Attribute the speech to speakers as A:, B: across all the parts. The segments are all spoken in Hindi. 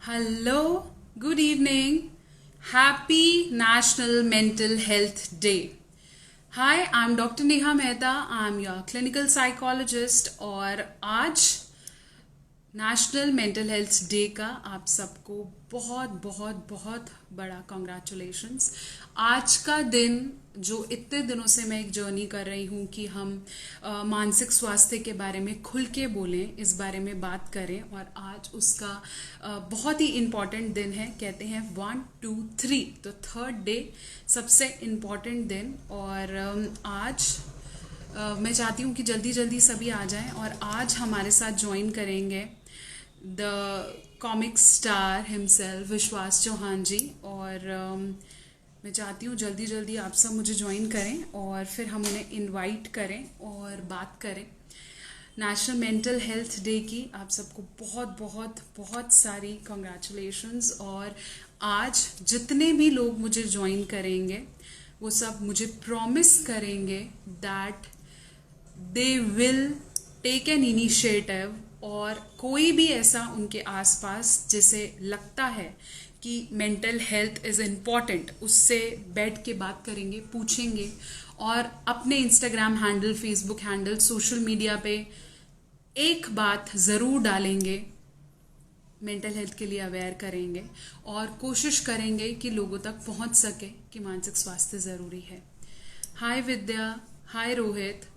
A: Hello, good evening. Happy National Mental Health Day. Hi, I'm Dr. Neha Mehta. I'm your clinical psychologist और आज नेशनल मेंटल हेल्थ डे का आप सबको बहुत बहुत बहुत बड़ा कॉन्ग्रेचुलेशंस। आज का दिन जो इतने दिनों से मैं एक जर्नी कर रही हूँ कि हम मानसिक स्वास्थ्य के बारे में खुल के बोलें, इस बारे में बात करें, और आज उसका बहुत ही इम्पॉर्टेंट दिन है। कहते हैं 1 2 3, तो थर्ड डे सबसे इम्पॉर्टेंट दिन। और आज मैं चाहती हूँ कि जल्दी जल्दी सभी आ जाएं, और आज हमारे साथ ज्वाइन करेंगे द कॉमिक स्टार हिमसेल्फ विश्वास चौहान जी। और मैं चाहती हूँ जल्दी जल्दी आप सब मुझे ज्वाइन करें और फिर हम उन्हें इनवाइट करें और बात करें नेशनल मेंटल हेल्थ डे की। आप सबको बहुत बहुत बहुत सारी कॉन्ग्रेचुलेशंस। और आज जितने भी लोग मुझे ज्वाइन करेंगे वो सब मुझे प्रॉमिस करेंगे that they will take an initiative, और कोई भी ऐसा उनके आसपास जिसे लगता है कि मेंटल हेल्थ इज़ इम्पॉर्टेंट, उससे बैठ के बात करेंगे, पूछेंगे, और अपने Instagram handle, Facebook handle, social media पे एक बात ज़रूर डालेंगे, मेंटल हेल्थ के लिए अवेयर करेंगे और कोशिश करेंगे कि लोगों तक पहुंच सके कि मानसिक स्वास्थ्य ज़रूरी है। हाय विद्या, हाय रोहित।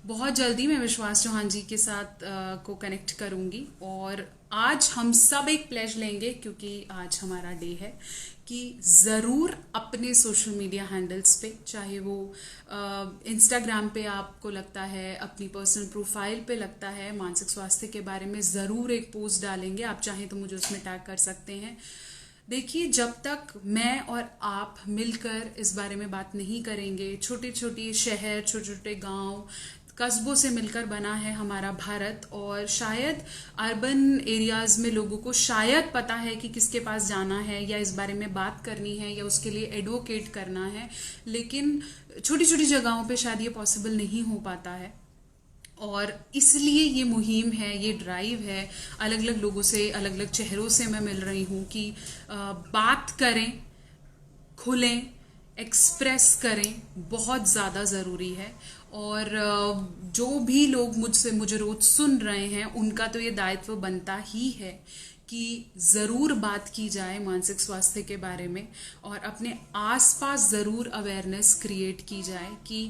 A: बहुत जल्दी मैं विश्वास चौहान जी के साथ को कनेक्ट करूंगी, और आज हम सब एक प्लेज लेंगे क्योंकि आज हमारा डे है कि ज़रूर अपने सोशल मीडिया हैंडल्स पे, चाहे वो इंस्टाग्राम पे आपको लगता है, अपनी पर्सनल प्रोफाइल पे लगता है, मानसिक स्वास्थ्य के बारे में ज़रूर एक पोस्ट डालेंगे। आप चाहें तो मुझे उसमें टैग कर सकते हैं। देखिए, जब तक मैं और आप मिलकर इस बारे में बात नहीं करेंगे, छोटे छोटे शहर, छोटे छोटे गांव, कस्बों से मिलकर बना है हमारा भारत, और शायद अर्बन एरियाज में लोगों को शायद पता है कि किसके पास जाना है या इस बारे में बात करनी है या उसके लिए एडवोकेट करना है, लेकिन छोटी छोटी जगहों पे शायद ये पॉसिबल नहीं हो पाता है। और इसलिए ये मुहिम है, ये ड्राइव है, अलग अलग लोगों से, अलग अलग चेहरों से मैं मिल रही हूँ कि बात करें, खुलें, एक्सप्रेस करें, बहुत ज़्यादा ज़रूरी है। और जो भी लोग मुझे रोज सुन रहे हैं, उनका तो ये दायित्व बनता ही है कि ज़रूर बात की जाए मानसिक स्वास्थ्य के बारे में, और अपने आसपास ज़रूर अवेयरनेस क्रिएट की जाए कि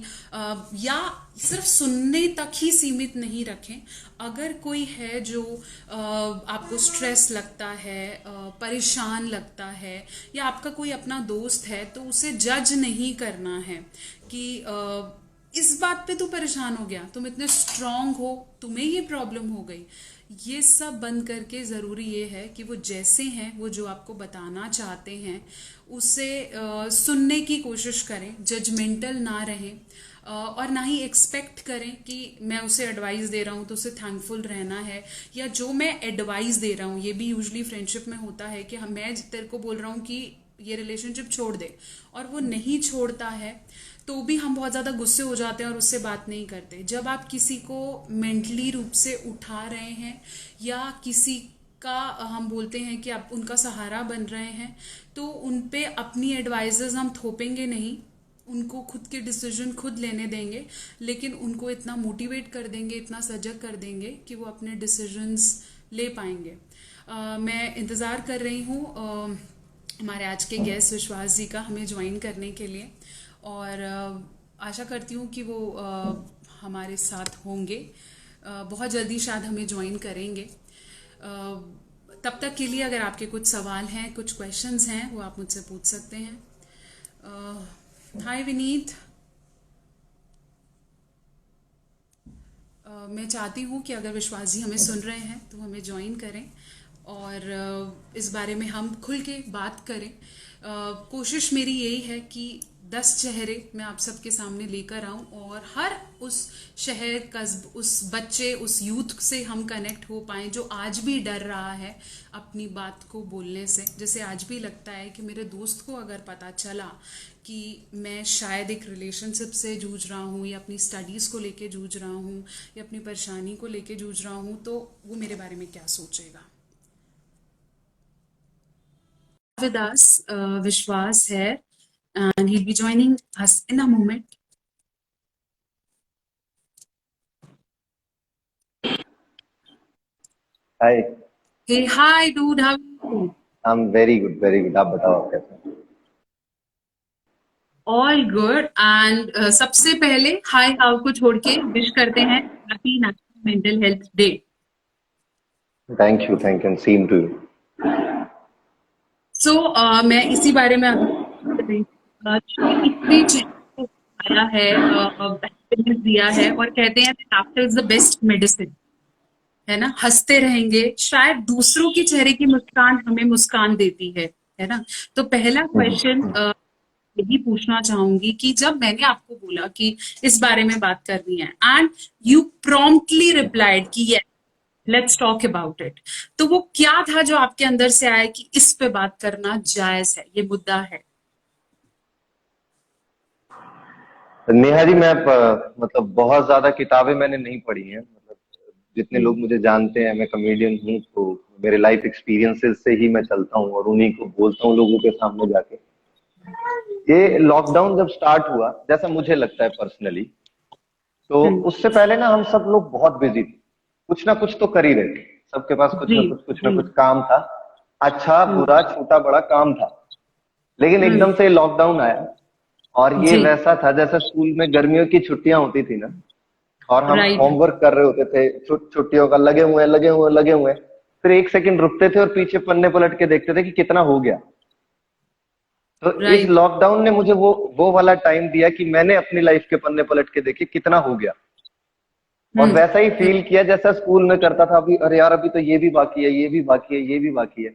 A: या सिर्फ सुनने तक ही सीमित नहीं रखें। अगर कोई है जो आपको स्ट्रेस लगता है, परेशान लगता है, या आपका कोई अपना दोस्त है, तो उसे जज नहीं करना है कि इस बात पे तू परेशान हो गया, तुम इतने स्ट्रांग हो, तुम्हें ये प्रॉब्लम हो गई। ये सब बंद करके ज़रूरी ये है कि वो जैसे हैं, वो जो आपको बताना चाहते हैं उसे सुनने की कोशिश करें, जजमेंटल ना रहें, और ना ही एक्सपेक्ट करें कि मैं उसे एडवाइस दे रहा हूँ तो उसे थैंकफुल रहना है, या जो मैं एडवाइस दे रहा हूँ, ये भी यूजली फ्रेंडशिप में होता है कि मैं तेरे को बोल रहा हूँ कि ये रिलेशनशिप छोड़ दे, और वो नहीं छोड़ता है, तो भी हम बहुत ज़्यादा गुस्से हो जाते हैं और उससे बात नहीं करते। जब आप किसी को मेंटली रूप से उठा रहे हैं या किसी का हम बोलते हैं कि आप उनका सहारा बन रहे हैं, तो उन पे अपनी एडवाइजेस हम थोपेंगे नहीं, उनको खुद के डिसीजन खुद लेने देंगे, लेकिन उनको इतना मोटिवेट कर देंगे, इतना सजग कर देंगे कि वो अपने डिसीजंस ले पाएंगे। मैं इंतज़ार कर रही हूँ हमारे आज के गेस्ट विश्वास जी का हमें ज्वाइन करने के लिए, और आशा करती हूँ कि वो हमारे साथ होंगे, बहुत जल्दी शायद हमें ज्वाइन करेंगे। तब तक के लिए अगर आपके कुछ सवाल हैं, कुछ क्वेश्चंस हैं, वो आप मुझसे पूछ सकते हैं। हाय विनीत। मैं चाहती हूँ कि अगर विश्वास जी हमें सुन रहे हैं तो हमें ज्वाइन करें, और इस बारे में हम खुल के बात करें। कोशिश मेरी यही है कि 10 चेहरे मैं आप सबके सामने लेकर आऊं, और हर उस शहर, कस्ब, उस बच्चे, उस यूथ से हम कनेक्ट हो पाएं जो आज भी डर रहा है अपनी बात को बोलने से। जैसे आज भी लगता है कि मेरे दोस्त को अगर पता चला कि मैं शायद एक रिलेशनशिप से जूझ रहा हूँ, या अपनी स्टडीज़ को लेके जूझ रहा हूँ, या अपनी परेशानी को लेके जूझ रहा हूँ, तो वो मेरे बारे में क्या सोचेगा। with us, Vishwas here, and he'll be joining us in a moment.
B: Hi.
A: Hey, hi, dude. How are you?
B: I am very good very good. आप बताओ आप कैसे हैं?
A: All good. And सबसे पहले हाय हाउ को छोड़ के विश करते हैं happy national mental health day.
B: Thank you and same to you.
A: So मैं इसी बारे में अभी कर रही थी कि इतने चेहरों को आया है, happiness दिया है, और कहते हैं laughter is the best medicine, है ना। हंसते रहेंगे, शायद दूसरों के चेहरे की मुस्कान हमें मुस्कान देती है ना। तो पहला क्वेश्चन यही पूछना चाहूंगी कि जब मैंने आपको बोला कि इस बारे में बात करनी है एंड यू प्रॉम्प्टली रिप्लाइड कि yes let's talk about it, तो वो क्या था जो आपके अंदर से आया कि इस पे बात करना जायज है, ये मुद्दा है।
B: नेहा जी, मैं मतलब बहुत ज्यादा किताबें मैंने नहीं पढ़ी हैं। मतलब जितने लोग मुझे जानते हैं, मैं कॉमेडियन हूँ, तो मेरे लाइफ एक्सपीरियंसेस से ही मैं चलता हूँ और उन्हीं को बोलता हूँ लोगों के सामने जाके। ये लॉकडाउन जब स्टार्ट हुआ, जैसा मुझे लगता है पर्सनली, तो उससे पहले ना हम सब लोग बहुत बिजी थे, कुछ ना कुछ तो कर ही रहे थे। सबके पास कुछ ना कुछ काम था, अच्छा बुरा छोटा बड़ा काम था। लेकिन एकदम से लॉकडाउन आया और ये
A: जी
B: वैसा था जैसे स्कूल में गर्मियों की छुट्टियां होती थी ना, और हम
A: राइट।
B: होमवर्क कर रहे होते थे, छुट्टियों का लगे हुए, फिर एक सेकंड रुकते थे और पीछे पन्ने पलट के देखते थे कि कितना हो गया। तो इस
A: राइट।
B: लॉकडाउन ने मुझे वो वाला टाइम दिया कि मैंने अपनी लाइफ के पन्ने पलट के देखे कितना हो गया, और वैसा ही फील किया जैसा स्कूल में करता था। अभी अरे यार, अभी तो ये भी बाकी है, ये भी बाकी है, ये भी बाकी है।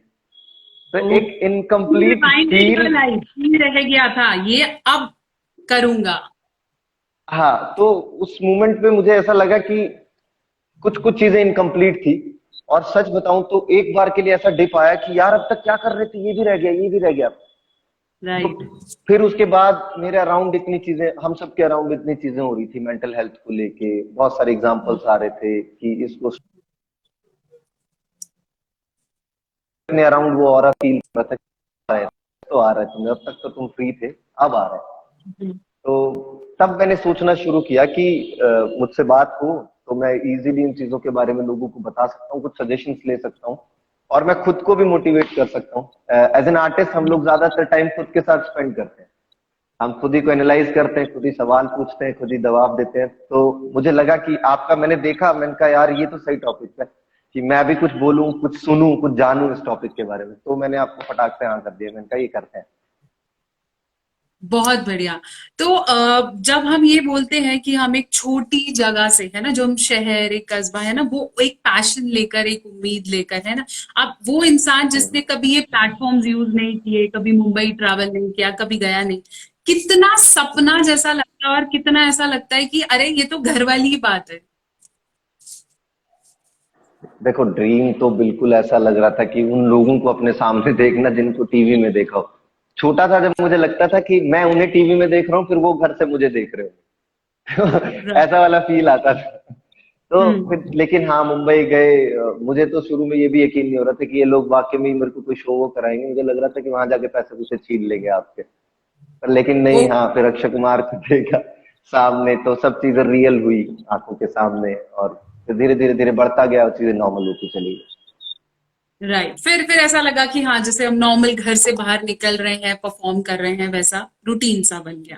B: तो एक इनकम्प्लीट फील।
A: ये रह गया था, ये अब करूंगा।
B: हाँ, तो उस मोमेंट पे मुझे ऐसा लगा कि कुछ कुछ चीजें इनकम्प्लीट थी। और सच बताऊं तो एक बार के लिए ऐसा डिप आया कि यार अब तक क्या कर रहे थे, ये भी रह गया, ये भी रह गया। तो
A: राइट।
B: फिर उसके बाद मेरे अराउंड इतनी चीजें, हम सबके अराउंड इतनी चीजें हो रही थी मेंटल हेल्थ को लेके, बहुत सारे एग्जांपल्स आ रहे थे कि इसको अपने अराउंड वो और फील कर रहा था, तो आ रहा है तुम्हें, अब तक तो तुम फ्री थे, अब आ रहा है। तो तब मैंने सोचना शुरू किया कि मुझसे बात हो तो मैं इजीली इन चीजों के बारे में लोगों को बता सकता हूँ, कुछ सजेशंस ले सकता हूँ, और मैं खुद को भी मोटिवेट कर सकता हूँ। एज एन आर्टिस्ट हम लोग ज्यादातर टाइम खुद के साथ स्पेंड करते हैं, हम खुद ही को एनालाइज करते हैं, खुद ही सवाल पूछते हैं, खुद ही जवाब देते हैं। तो मुझे लगा कि आपका मैंने देखा, मैंने कहा यार ये तो सही टॉपिक है कि मैं भी कुछ बोलूं, कुछ सुनूं, कुछ जानूं इस टॉपिक के बारे में। तो मैंने आपको फटाक से हाँ कर दिया, मैंने कहा ये करते हैं।
A: बहुत बढ़िया। तो जब हम ये बोलते हैं कि हम एक छोटी जगह से, है ना, जो हम शहर एक कस्बा है ना, वो एक पैशन लेकर, एक उम्मीद लेकर, है ना। अब वो इंसान जिसने कभी ये प्लेटफॉर्म्स यूज नहीं किए, कभी मुंबई ट्रैवल नहीं किया, कभी गया नहीं, कितना सपना जैसा लगता है और कितना ऐसा लगता है कि अरे ये तो घर वाली ही बात है।
B: देखो, ड्रीम तो बिल्कुल ऐसा लग रहा था कि उन लोगों को अपने सामने देखना जिनको टीवी में देखा हो। छोटा था जब मुझे लगता था कि मैं उन्हें टीवी में देख रहा हूँ, फिर वो घर से मुझे देख रहे हो।
A: राइट।
B: ऐसा वाला फील आता था। तो फिर लेकिन हाँ, मुंबई गए, मुझे तो शुरू में ये भी यकीन नहीं हो रहा था कि ये लोग वाकई में मेरे को कोई शो वो कराएंगे। मुझे लग रहा था कि वहां जाके पैसे वैसे छीन लेंगे आपके, पर लेकिन
A: ओ,
B: नहीं। हाँ, फिर अक्षय कुमार को देखा सामने, तो सब चीजें रियल हुई आंखों के सामने, और फिर धीरे धीरे धीरे बढ़ता गया और चीजें नॉर्मल होती चली गई।
A: राइट। फिर ऐसा लगा कि हाँ, जैसे हम नॉर्मल घर से बाहर निकल रहे हैं, परफॉर्म कर रहे हैं, वैसा रूटीन सा बन गया।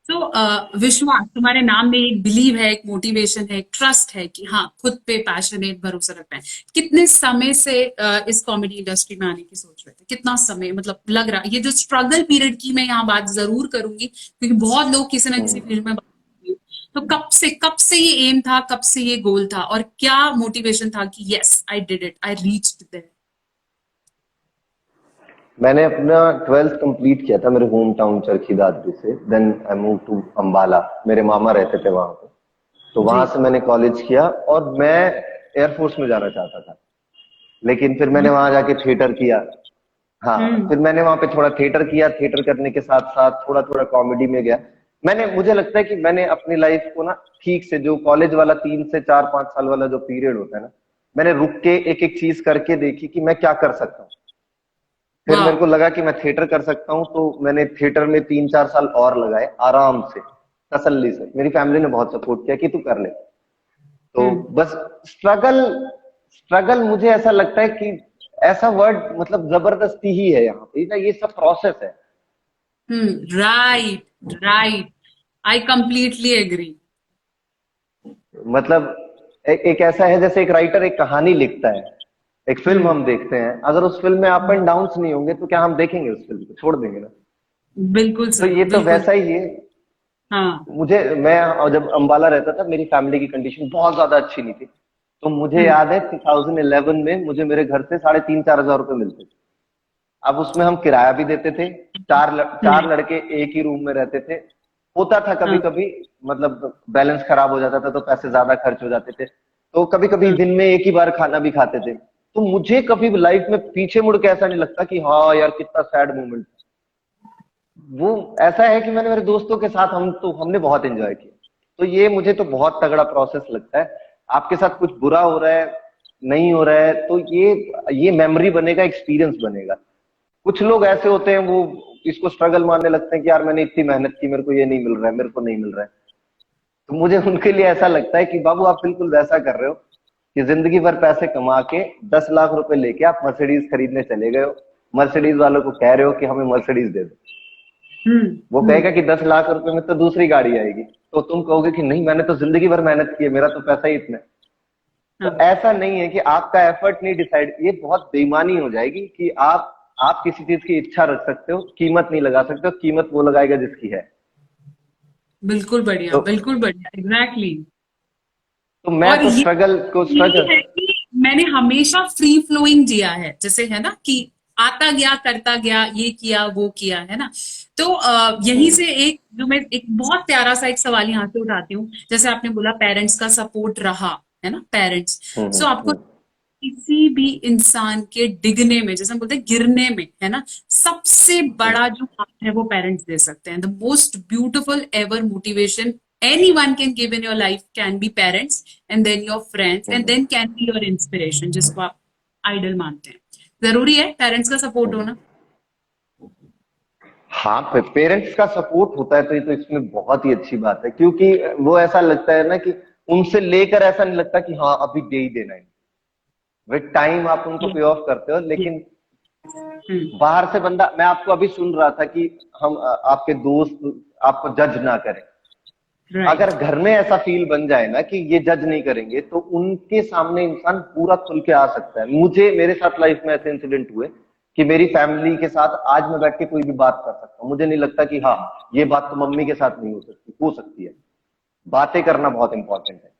A: तो विश्वास, तुम्हारे नाम में एक बिलीव है, एक मोटिवेशन है, एक ट्रस्ट है कि हाँ, खुद पे पैशनेट, भरोसा रखना है। कितने समय से इस कॉमेडी इंडस्ट्री में आने की सोच रहे थे? कितना समय, मतलब लग रहा ये जो स्ट्रगल पीरियड की मैं यहाँ बात जरूर करूंगी, क्योंकि बहुत लोग किसी ना किसी फील्ड में बात करते हैं। तो कब से ये एम था, कब से ये गोल था, और क्या मोटिवेशन था कि yes I did it, I reached there?
B: मैंने अपना 12th कंप्लीट किया था मेरे होम टाउन चरखी दादरी से। Then I move to Ambala, मेरे मामा रहते थे वहां पे। तो
A: जी।
B: वहां से मैंने कॉलेज किया और मैं एयरफोर्स में जाना चाहता था। लेकिन फिर मैंने वहां जाके थिएटर किया। हाँ,
A: हम्म।
B: फिर मैंने वहां पे थोड़ा थिएटर किया, थिएटर करने के साथ साथ थोड़ा थोड़ा कॉमेडी में गया। मुझे लगता है कि मैंने अपनी लाइफ को ना ठीक से, जो कॉलेज वाला 3 से 4 5 साल वाला जो पीरियड होता है ना, मैंने रुक के एक एक चीज करके देखी कि मैं क्या कर सकता हूँ। फिर
A: वाह।
B: मेरे को लगा कि मैं थिएटर कर सकता हूँ, तो मैंने थिएटर में 3-4 साल और लगाए आराम से, तसल्ली से। मेरी फैमिली ने बहुत सपोर्ट किया कि तू कर ले। तो
A: हम्म।
B: बस स्ट्रगल, स्ट्रगल मुझे ऐसा लगता है कि ऐसा वर्ड मतलब जबरदस्ती ही है यहाँ पे ना, ये सब प्रोसेस है।
A: Right, right. I completely agree.
B: मतलब एक ऐसा है जैसे एक राइटर एक कहानी लिखता है, एक फिल्म
A: हम्म।
B: हम देखते हैं, अगर उस फिल्म में अप एंड डाउन्स नहीं होंगे तो क्या हम देखेंगे उस फिल्म को, छोड़ देंगे ना।
A: बिल्कुल
B: तो
A: सही,
B: ये तो
A: बिल्कुल।
B: वैसा ही है।
A: हाँ।
B: मैं जब अंबाला रहता था, मेरी फैमिली की कंडीशन बहुत ज्यादा अच्छी नहीं थी, तो मुझे
A: हम्म।
B: याद है 2011 में मुझे मेरे घर से 3,500-4,000 रुपए मिलते थे। अब उसमें हम किराया भी देते थे,
A: हम्म।
B: चार लड़के एक ही रूम में रहते थे। होता था कभी
A: हाँ।
B: कभी, मतलब बैलेंस खराब हो जाता था तो पैसे ज्यादा खर्च हो जाते थे, तो कभी कभी
A: हाँ।
B: दिन में एक ही बार खाना भी खाते थे। तो मुझे कभी लाइफ में पीछे मुड़ के ऐसा नहीं लगता कि हाँ यार कितना सैड मोमेंट। वो ऐसा है कि मैंने मेरे दोस्तों के साथ हमने बहुत एंजॉय किया। तो ये मुझे तो बहुत तगड़ा प्रोसेस लगता है। आपके साथ कुछ बुरा हो रहा है, नहीं हो रहा है, तो ये मेमोरी बनेगा, एक्सपीरियंस बनेगा। कुछ लोग ऐसे होते हैं, वो इसको स्ट्रगल मानने लगते हैं कि यार मैंने इतनी मेहनत की, मेरे को ये नहीं मिल रहा है, मेरे को नहीं मिल रहा है। तो मुझे उनके लिए ऐसा लगता है कि बाबू आप बिल्कुल वैसा कर रहे हो कि जिंदगी भर पैसे कमा के 10 लाख रुपए लेके आप मर्सिडीज खरीदने चले गए हो, मर्सिडीज वालों को कह रहे हो कि हमें मर्सिडीज दे दो।
A: हम्म।
B: वो
A: हम्म।
B: कहेगा कि 10 लाख रुपए में तो दूसरी गाड़ी आएगी, तो तुम कहोगे कि नहीं मैंने तो जिंदगी भर मेहनत की है, मेरा तो पैसा ही इतना है। तो
A: हाँ।
B: ऐसा नहीं है कि आपका एफर्ट नहीं डिसाइड, ये बहुत बेईमानी हो जाएगी कि आप किसी चीज की इच्छा रख सकते हो, कीमत नहीं लगा सकते हो, कीमत वो लगाएगा जिसकी है।
A: बिल्कुल बढ़िया,
B: तो
A: बिल्कुल बढ़िया, एग्जैक्टली।
B: तो मैं
A: और
B: तो
A: ये
B: स्ट्रगल को
A: यही
B: स्ट्रगल
A: है कि मैंने हमेशा फ्री फ्लोइंग जिया है, जैसे है ना कि आता गया, करता गया, ये किया, वो किया, है ना। तो यहीं
B: हम्म
A: से एक जो मैं एक बहुत प्यारा सा एक सवाल यहाँ से उठाती हूँ, जैसे आपने बोला पेरेंट्स का सपोर्ट रहा, है ना, पेरेंट्स। सो आपको
B: हम्म।
A: किसी भी इंसान के डिगने में, जैसे हम बोलते हैं गिरने में, है ना, सबसे
B: हम्म।
A: बड़ा जो हाथ है वो पेरेंट्स दे सकते हैं। The most beautiful ever motivation anyone can give in your life can be parents, and then your friends, and
B: hmm.
A: then can be your inspiration जिसको आप आइडल मानते हैं। जरूरी है पेरेंट्स का सपोर्ट
B: हम्म।
A: होना।
B: हाँ, पेरेंट्स का सपोर्ट होता है तो ये तो इसमें बहुत ही अच्छी बात है, क्योंकि वो ऐसा लगता है ना कि उनसे लेकर ऐसा नहीं लगता कि हाँ अभी दे ही देना है। विद टाइम आप उनको पे ऑफ करते हो, लेकिन बाहर से बंदा, मैं आपको अभी सुन रहा था कि हम आपके दोस्त आपको जज ना करें। अगर
A: राइट।
B: घर में ऐसा फील बन जाए ना कि ये जज नहीं करेंगे, तो उनके सामने इंसान पूरा खुल के आ सकता है। मेरे साथ लाइफ में ऐसे इंसिडेंट हुए कि मेरी फैमिली के साथ आज मैं बैठ के कोई भी बात कर सकता हूँ। मुझे नहीं लगता कि हाँ ये बात तो मम्मी के साथ नहीं हो सकती है। बातें करना बहुत इंपॉर्टेंट है।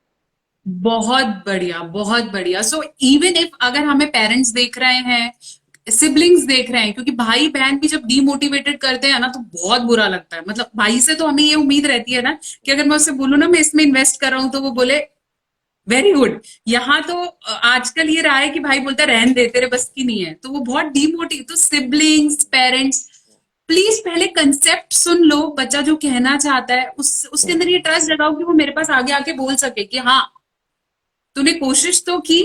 A: बहुत बढ़िया, बहुत बढ़िया। सो इवन इफ अगर हमें पेरेंट्स देख रहे हैं, सिबलिंग्स देख रहे हैं, क्योंकि भाई बहन भी जब डीमोटिवेटेड करते हैं ना तो बहुत बुरा लगता है। मतलब भाई से तो हमें ये उम्मीद रहती है ना कि अगर मैं उससे बोलूँ ना मैं इसमें इन्वेस्ट कर रहा हूं, तो वो बोले वेरी गुड। यहाँ तो आजकल ये रहा है कि भाई बोलता है रहन दे, तेरे बस की नहीं है, तो वो बहुत डीमोटिव। तो सिबलिंग्स, पेरेंट्स, प्लीज पहले कंसेप्ट सुन लो, बच्चा जो कहना चाहता है उसके अंदर ये ट्रस्ट जगाओ कि वो मेरे पास आगे आके बोल सके कि हाँ तूने कोशिश तो की,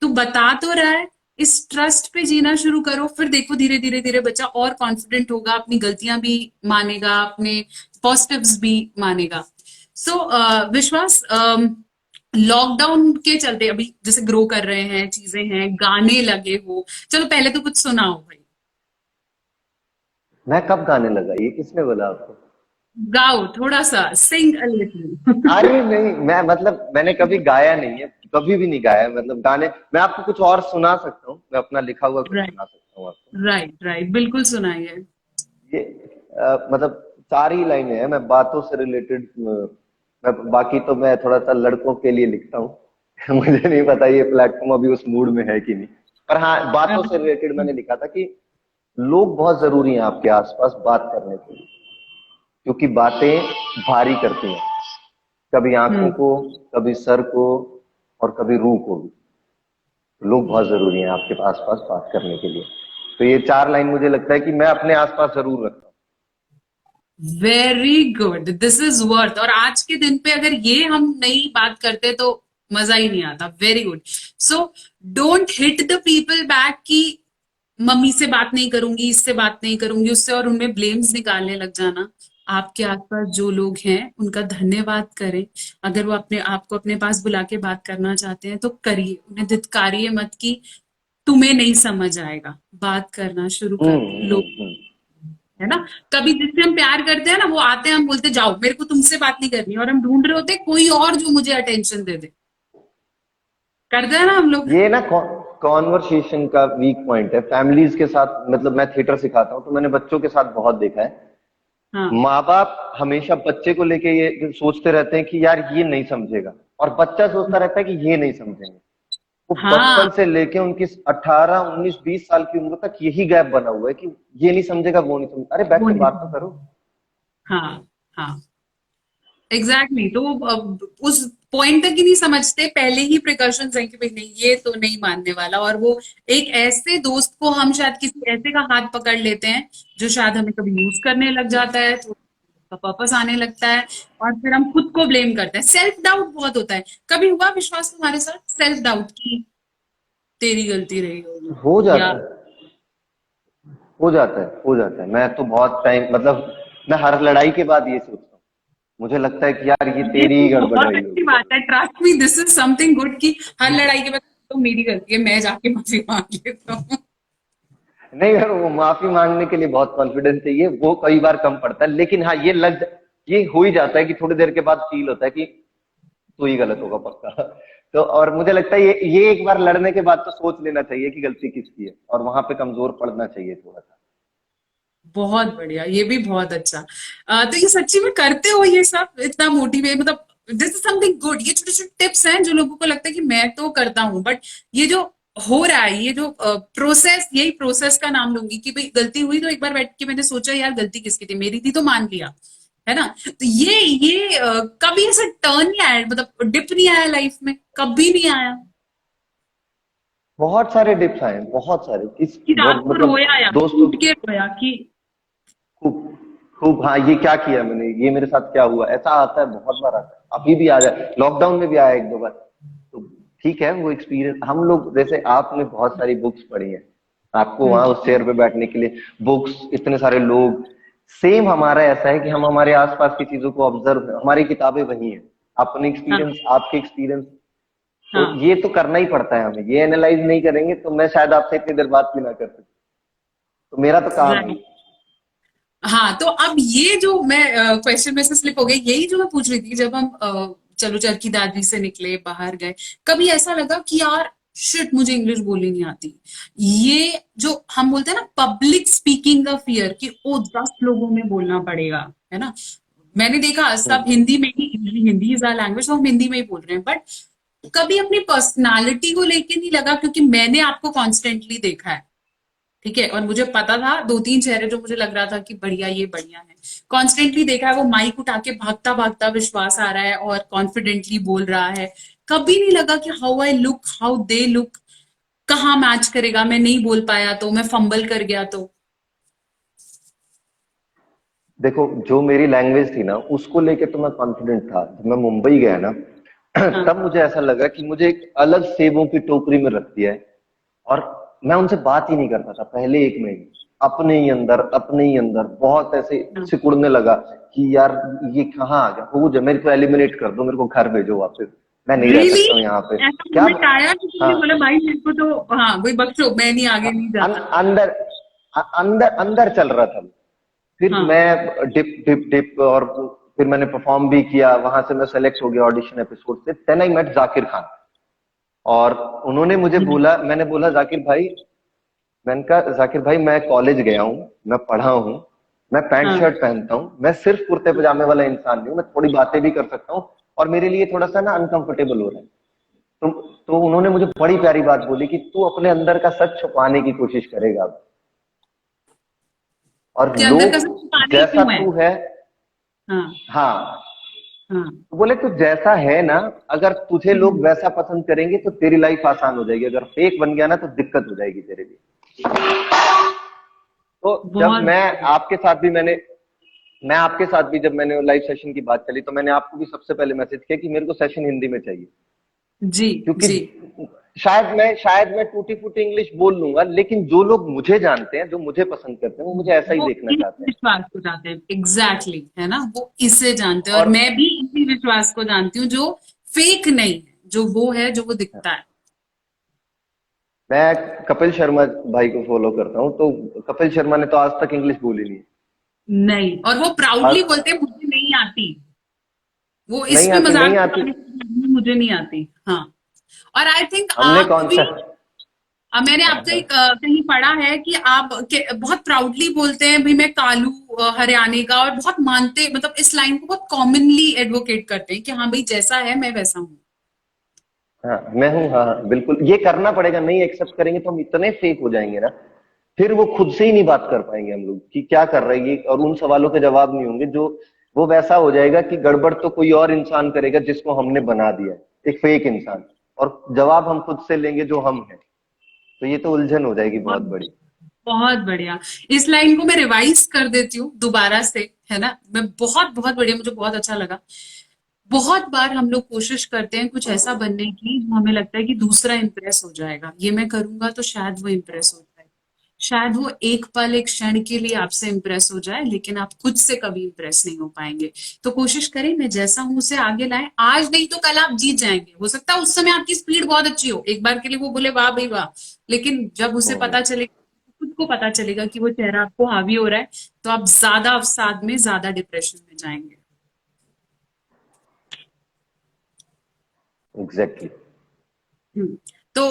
A: तू बता तो रहा है। इस ट्रस्ट पे जीना शुरू करो, फिर देखो धीरे धीरे धीरे बच्चा और कॉन्फिडेंट होगा, अपनी गलतियां भी मानेगा, अपने पॉजिटिव्स भी मानेगा। सो विश्वास, लॉकडाउन के चलते अभी जैसे ग्रो कर रहे हैं, चीजें हैं, गाने लगे हो, चलो पहले तो कुछ सुनाओ भाई।
B: मैं कब गाने लगा, ये किसने बोला आपको?
A: गाओ थोड़ा सा, सिंग अ लिटिल।
B: अरे नहीं, मैंने कभी गाया नहीं है, कभी भी नहीं गाया है। मतलब गाने मैं आपको कुछ और सुना सकता हूँ, मैं अपना लिखा हुआ कुछ
A: राइट,
B: सुना सकता हूँ आपको।
A: राइट, राइट, बिल्कुल सुनाइए।
B: ये मतलब 4 ही लाइनें हैं, मैं बातों से रिलेटेड, मैं बाकी तो मैं थोड़ा सा लड़कों के लिए लिखता हूँ। मुझे नहीं पता ये प्लेटफॉर्म अभी उस मूड में है कि नहीं, पर हाँ बातों से रिलेटेड मैंने लिखा था कि लोग बहुत जरूरी हैं आपके आसपास बात करने के लिए, क्योंकि बातें भारी करती हैं, कभी आंखों
A: हम्म।
B: को, कभी सर को, और कभी रूह को भी। लोग बहुत जरूरी हैं आपके आसपास बात करने के लिए। तो ये 4 लाइन मुझे लगता है कि मैं अपने आसपास जरूर रखता
A: very good, this is worth. और आज के दिन पे अगर ये हम नई बात करते तो मजा ही नहीं आता। Very good. So don't hit the people back, की मम्मी से बात नहीं करूंगी, इससे बात नहीं करूंगी, उससे, और उनमें ब्लेम्स निकालने लग जाना। आपके आसपास जो लोग हैं उनका धन्यवाद करें। अगर वो अपने आपको अपने पास बुला के बात करना चाहते हैं तो करिए, उन्हें धिक्कारिए मत कि तुम्हें नहीं समझ आएगा। बात करना शुरू कर दो लोग,
B: हम्म।
A: है ना। कभी जिससे हम प्यार करते हैं ना, वो आते हैं, हम बोलते जाओ मेरे को तुमसे बात नहीं करनी, और हम ढूंढ रहे होते हैं कोई और जो मुझे अटेंशन दे दे। करते हैं ना हम लोग।
B: ये ना कॉन्वर्सेशन का वीक पॉइंट है फैमिलीज के साथ। मतलब मैं थिएटर सिखाता हूँ तो मैंने बच्चों के साथ बहुत देखा है।
A: हाँ
B: माँ बाप हमेशा बच्चे को लेके ये सोचते रहते हैं कि यार ये नहीं समझेगा, और बच्चा सोचता रहता है कि ये नहीं समझेंगे। वो
A: हाँ
B: बचपन से लेके उनकी 18 19 20 साल की उम्र तक यही गैप बना हुआ है कि ये नहीं समझेगा, वो नहीं समझेगा। अरे बैठ
A: वो
B: के
A: नहीं।
B: बात तो करो।
A: हाँ हाँ, एग्जैक्टली तो उस पॉइंट तक ही नहीं समझते, पहले ही प्रिकॉशंस हैं कि भाई नहीं, ये तो नहीं मानने वाला। और वो एक ऐसे दोस्त को हम शायद किसी ऐसे का हाथ पकड़ लेते हैं जो शायद हमें कभी यूज करने लग जाता है, तो उसका पर्पस आने लगता है, और फिर हम खुद को ब्लेम करते हैं। सेल्फ डाउट बहुत होता है। कभी हुआ विश्वास तुम्हारे साथ सेल्फ डाउट की तेरी गलती रही होगी,
B: हो
A: या?
B: जाता है, हो जाता है, हो जाता है। मैं तो बहुत टाइम, मतलब मैं हर लड़ाई के बाद ये सोचता हूँ। मुझे लगता है कि यार ये
A: ये
B: तेरी
A: तो
B: ही गड़बड़
A: बहुत
B: रही
A: अच्छी
B: होगी।
A: बात है, trust me, this is something good कि हर लड़ाई के बाद तो मेरी गलती है, मैं जाके माफी मांग लेता हूँ।
B: नहीं यार, वो माफी मांगने के लिए बहुत कॉन्फिडेंस चाहिए, वो कई बार कम पड़ता है। लेकिन हाँ, ये हो ही जाता है कि थोड़ी देर के बाद फील होता है कि तू ही गलत होगा पक्का। तो और मुझे लगता है ये एक बार लड़ने के बाद तो सोच लेना चाहिए कि गलती किसकी है, और वहां पे कमजोर पड़ना चाहिए थोड़ा सा।
A: बहुत बढ़िया, ये भी बहुत अच्छा। तो ये सच्ची में करते हो ये सब इतना मोटिवेट, मतलब दिस इज समथिंग गुड। ये छोटे छोटे टिप्स हैं जो लोगों को लगता है कि मैं तो करता हूँ, बट ये जो हो रहा है, ये जो प्रोसेस, यही प्रोसेस का नाम लूंगी कि भाई गलती हुई तो एक बार बैठ के मैंने सोचा यार गलती किसकी थी, मेरी थी तो मान लिया, है ना। तो ये कभी ऐसा टर्न नहीं आया, मतलब डिप नहीं आया लाइफ में, कभी नहीं आया
B: बहुत सारे टिप्स आए हैं, बहुत सारे
A: कि रात को
B: मतलब
A: रोया या
B: दोस्तों।
A: टूट के रोया कि?
B: खूब खूब, हाँ ये क्या किया मैंने, ये मेरे साथ क्या हुआ, ऐसा आता है, बहुत बार आता है, अभी भी आ जाए, लॉकडाउन में भी आया एक दो बार। तो ठीक है, वो एक्सपीरियंस हम लोग, जैसे आपने बहुत सारी बुक्स पढ़ी है, आपको वहां उस चेयर पे बैठने के लिए बुक्स, इतने सारे लोग। सेम हमारा ऐसा है कि हम हमारे आसपास की चीजों को ऑब्जर्व, हमारी किताबें वही है, अपने
A: हाँ
B: एक्सपीरियंस, आपके एक्सपीरियंस। तो
A: हाँ,
B: ये तो करना ही पड़ता है हमें, ये एनालाइज नहीं करेंगे तो मैं शायद आपसे इतनी देर बात भी ना कर सकता। तो मेरा तो काम है।
A: राइट। हाँ, तो अब ये जो मैं क्वेश्चन में से स्लिप हो गई, यही जो मैं पूछ रही थी, जब हम चलो चरखी दादरी से निकले, बाहर गए, कभी ऐसा लगा कि यार शिट, मुझे इंग्लिश बोलनी नहीं आती? ये जो हम बोलते हैं ना पब्लिक स्पीकिंग का फियर, कि ओ 10 लोगों में बोलना पड़ेगा, है ना। मैंने देखा सब
B: हम्म।
A: हिंदी में ही, हिंदी इज आवर लैंग्वेज, तो हम हिंदी में ही बोल रहे हैं, बट कभी अपनी पर्सनालिटी को लेके नहीं लगा? क्योंकि मैंने आपको कॉन्स्टेंटली देखा है, ठीक है, और मुझे पता था दो तीन चेहरे जो मुझे लग रहा था कि बढ़िया, ये बढ़िया है, कॉन्स्टेंटली देखा है, वो माइक उठा के भागता भागता विश्वास आ रहा है और कॉन्फिडेंटली बोल रहा है। कभी नहीं लगा कि how I look, how they look, कहाँ मैच करेगा, मैं नहीं बोल पाया तो, मैं फंबल कर गया तो?
B: देखो, जो मेरी लैंग्वेज थी ना, उसको लेके तो मैं कॉन्फिडेंट था। जब मैं मुंबई गया ना,
A: हाँ
B: तब मुझे ऐसा लगा कि मुझे एक अलग सेबों की टोकरी में रख दिया है, और मैं उनसे बात ही नहीं करता था पहले 1 महीने। अपने ही अंदर बहुत ऐसे
A: हाँ।
B: सिकुड़ने लगा कि यार ये कहाँ आ गया, हो जाए, मेरे को एलिमिनेट कर दो, मेरे को घर भेजो वापस, मैं नहीं रह
A: रियली?
B: सकता हूँ यहाँ पे।
A: ऐसा
B: क्या?
A: मोमेंट आया कि तुमने
B: हाँ,
A: बोला भाई मेरे को तो, हाँ भाई बख्शो, मैं नहीं, आगे नहीं जाता?
B: अंदर अंदर अंदर चल रहा था। फिर
A: हाँ
B: मैं डिप डिप डिप, और फिर मैंने परफॉर्म भी किया, वहां से मैं सेलेक्ट हो गया ऑडिशन एपिसोड से। Then I met Zakir Khan, और उन्होंने मुझे बोला, मैंने बोला जाकिर भाई, मैंने कहा जाकिर भाई, मैं कॉलेज गया हूँ, मैं पढ़ा हूँ, मैं पैंट
A: हाँ
B: शर्ट पहनता हूँ, मैं सिर्फ कुर्ते पजामे वाला इंसान नहीं हूँ, मैं थोड़ी बातें भी कर सकता हूँ, और मेरे लिए थोड़ा सा ना अनकंफर्टेबल हो रहा है। तो तो उन्होंने मुझे बड़ी प्यारी बात बोली कि तू अपने अंदर का सच छुपाने की कोशिश करेगा, और
A: कि अंदर का
B: लोग
A: सब छुपाने ही
B: जैसा
A: क्यों है?
B: तू है।
A: हाँ
B: हाँ,
A: हाँ,
B: तो बोले तू जैसा है ना, अगर तुझे लोग वैसा पसंद करेंगे तो तेरी लाइफ आसान हो जाएगी, अगर फेक बन गया ना तो दिक्कत हो जाएगी तेरे लिए। तो जब
A: बहुत
B: मैं आपके साथ भी, जब मैंने लाइव सेशन की बात चली, तो मैंने आपको भी सबसे पहले मैसेज किया कि मेरे को सेशन हिंदी में चाहिए।
A: जी
B: क्योंकि
A: जी।
B: शायद मैं टूटी फूटी इंग्लिश बोल लूंगा, लेकिन जो लोग मुझे जानते हैं, जो मुझे पसंद करते हैं, वो मुझे ऐसा ही
A: वो
B: देखना
A: इस
B: चाहते हैं।
A: विश्वास को जानते हैं, एग्जैक्टली exactly, है ना, वो इसे जानते हैं और
B: और
A: मैं भी इसी विश्वास को जानती हूँ जो फेक नहीं है, जो वो है, जो वो दिखता है।
B: मैं कपिल शर्मा भाई को फॉलो करता हूँ, तो कपिल शर्मा ने तो आज तक इंग्लिश बोली नहीं है।
A: नहीं, और वो
B: और
A: प्राउडली बोलते हैं मुझे नहीं आती। वो इस
B: नहीं
A: पे
B: आती,
A: मजाक
B: नहीं आती।
A: करते हैं, मुझे नहीं आती। हाँ, और आई थिंक
B: हमने
A: आप
B: कौन
A: भी,
B: सा।
A: मैंने आपका एक कहीं पढ़ा है कि आप बहुत प्राउडली बोलते हैं भाई मैं कालू हरियाणे का, और बहुत मानते, मतलब इस लाइन को बहुत कॉमनली एडवोकेट करते हैं कि हाँ भाई जैसा है मैं वैसा हूँ।
B: हाँ मैं हूँ, हाँ हाँ, बिल्कुल ये करना पड़ेगा। नहीं एक्सेप्ट करेंगे तो हम इतने फेक हो जाएंगे ना, फिर वो खुद से ही नहीं बात कर पाएंगे हम लोग कि क्या कर रहे हैं ये, और उन सवालों के जवाब नहीं होंगे जो, वो वैसा हो जाएगा कि गड़बड़ तो कोई और इंसान करेगा जिसको हमने बना दिया है, एक फेक इंसान, और जवाब हम खुद से लेंगे जो हम हैं। तो ये तो उलझन हो जाएगी बहुत
A: बहुत
B: बड़ी।
A: बहुत बढ़िया। इस लाइन को मैं रिवाइज कर देती हूँ दोबारा से, है ना, मैं बहुत बहुत बढ़िया, मुझे बहुत अच्छा लगा। बहुत बार हम लोग कोशिश करते हैं कुछ ऐसा बनने की जो हमें लगता है कि दूसरा इंप्रेस हो जाएगा, ये मैं करूंगा तो शायद वो इंप्रेस हो जाए, शायद वो एक पल एक क्षण के लिए आपसे इंप्रेस हो जाए, लेकिन आप खुद से कभी इंप्रेस नहीं हो पाएंगे। तो कोशिश करें मैं जैसा हूं उसे आगे लाएं, आज नहीं तो कल आप जीत जाएंगे। हो सकता है उस समय आपकी स्पीड बहुत अच्छी हो, एक बार के लिए वो बोले वाह भाई वाह, लेकिन जब उसे
B: हम्म,
A: पता चलेगा, खुद को पता चलेगा कि वो चेहरा आपको हावी हो रहा है, तो आप ज्यादा अवसाद में, ज्यादा डिप्रेशन में जाएंगे।
B: एग्जैक्टली।
A: हम्म। तो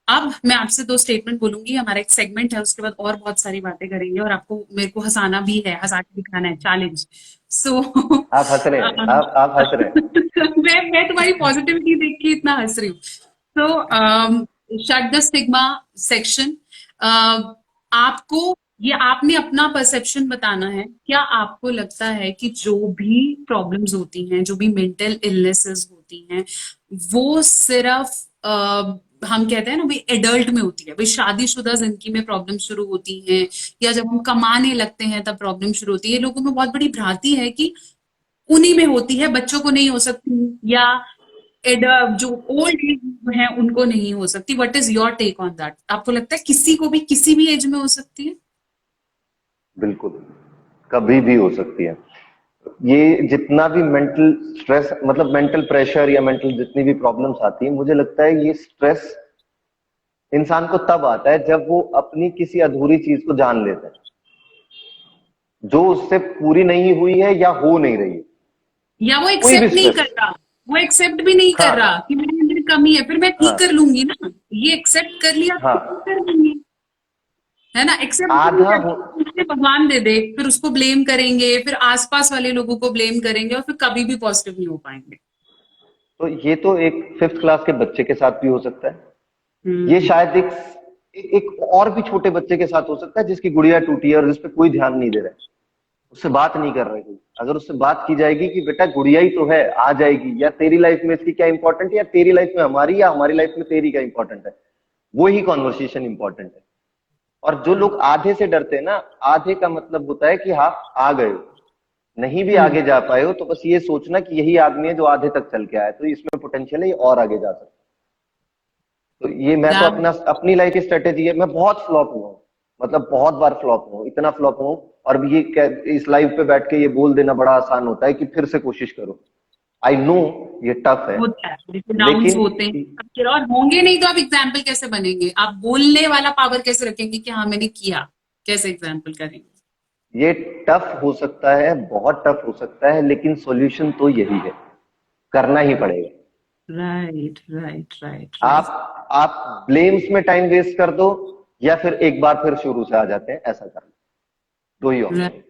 A: अब मैं आपसे दो स्टेटमेंट बोलूंगी, हमारा एक सेगमेंट है, उसके बाद और बहुत सारी बातें करेंगे, और आपको मेरे को हंसाना भी है, हंसा के दिखाना है, चैलेंज। सो
B: आप हंस रहे हैं, आप हंस रहे हैं।
A: मैं तुम्हारी पॉजिटिविटी देख के इतना हंस रही हूँ। तो शट द स्टिग्मा सेक्शन। आपको, ये आपने अपना परसेप्शन बताना है, क्या आपको लगता है कि जो भी प्रॉब्लम्स होती हैं, जो भी मेंटल इलनेसेस होती हैं, वो सिर्फ हम कहते हैं ना भाई एडल्ट में होती है, भाई शादीशुदा जिंदगी में प्रॉब्लम शुरू होती हैं, या जब हम कमाने लगते हैं तब प्रॉब्लम शुरू होती है? लोगों में बहुत बड़ी भ्रांति है कि उन्हीं में होती है, बच्चों को नहीं हो सकती, या जो ओल्ड एज है उनको नहीं हो सकती। What is your take on that? आपको लगता है किसी को भी किसी भी एज में हो सकती है?
B: बिल्कुल, कभी भी हो सकती है। ये जितना भी मेंटल स्ट्रेस, मतलब मेंटल प्रेशर या मेंटल जितनी भी प्रॉब्लम्स आती है, मुझे लगता है ये स्ट्रेस इंसान को तब आता है जब वो अपनी किसी अधूरी चीज को जान लेता है, जो उससे पूरी नहीं हुई है या हो नहीं रही है।
A: या वो
B: कोई भी
A: एक्सेप्ट नहीं
B: स्ट्रेस।
A: कर रहा, वो एक्सेप्ट भी नहीं कर रहा
B: हाँ
A: कि मेरे अंदर कमी है, फिर मैं ठीक कर
B: हाँ
A: लूंगी ना, ये एक्सेप्ट कर लिया तो ठीक
B: हाँ।
A: कर लूंगी, है ना। एक्सेप्ट भी नहीं
B: आधा हो,
A: करते, मुझे भगवान दे दे, फिर उसको ब्लेम करेंगे, फिर आसपास वाले लोगों को ब्लेम करेंगे, और फिर कभी भी पॉजिटिव नहीं हो पाएंगे।
B: तो ये तो एक फिफ्थ क्लास के बच्चे के साथ भी हो सकता है। ये
A: हम्म।
B: शायद एक और भी छोटे बच्चे के साथ हो सकता है जिसकी गुड़िया टूटी है और जिस पे कोई ध्यान नहीं दे रहा है, उससे बात नहीं कर रहे कोई। अगर उससे बात की जाएगी कि बेटा गुड़िया ही तो है, आ जाएगी, या तेरी लाइफ में इसकी क्या इंपॉर्टेंट है, या तेरी लाइफ में हमारी, या हमारी लाइफ में तेरी क्या इंपॉर्टेंट है, वो ही कॉन्वर्सेशन इंपॉर्टेंट है। और जो लोग आधे से डरते हैं ना, आधे का मतलब होता है कि हाँ आ गए हो, नहीं भी
A: हम्म।
B: आगे जा पाए हो, तो बस ये सोचना कि यही आदमी है जो आधे तक चल के आया, तो इसमें पोटेंशियल है, ये और आगे जा सकता है। तो ये मैं तो
A: दैट,
B: अपनी लाइफ की स्ट्रेटेजी है। मैं बहुत फ्लॉप हुआ हूँ, मतलब बहुत बार फ्लॉप हुआ हूँ, इतना फ्लॉप हुआ हूँ। और ये इस लाइव पे बैठ के ये बोल देना बड़ा आसान होता है कि फिर से कोशिश करो। आई नो ये टफ है,
A: होता है, लेकिन डाउन्स
B: लेकिन
A: होते हैं सबके, और होंगे नहीं तो आप एग्जाम्पल कैसे बनेंगे? आप बोलने वाला पावर कैसे रखेंगे कि हाँ मैंने किया? कैसे एग्जाम्पल करेंगे?
B: ये टफ हो सकता है, बहुत टफ हो सकता है, लेकिन सॉल्यूशन तो यही है, करना ही पड़ेगा।
A: Right right right right.
B: आप ब्लेम्स में टाइम वेस्ट कर दो, या फिर एक बार फिर शुरू से आ जाते हैं, ऐसा कर लो। दो ही ऑप्शन।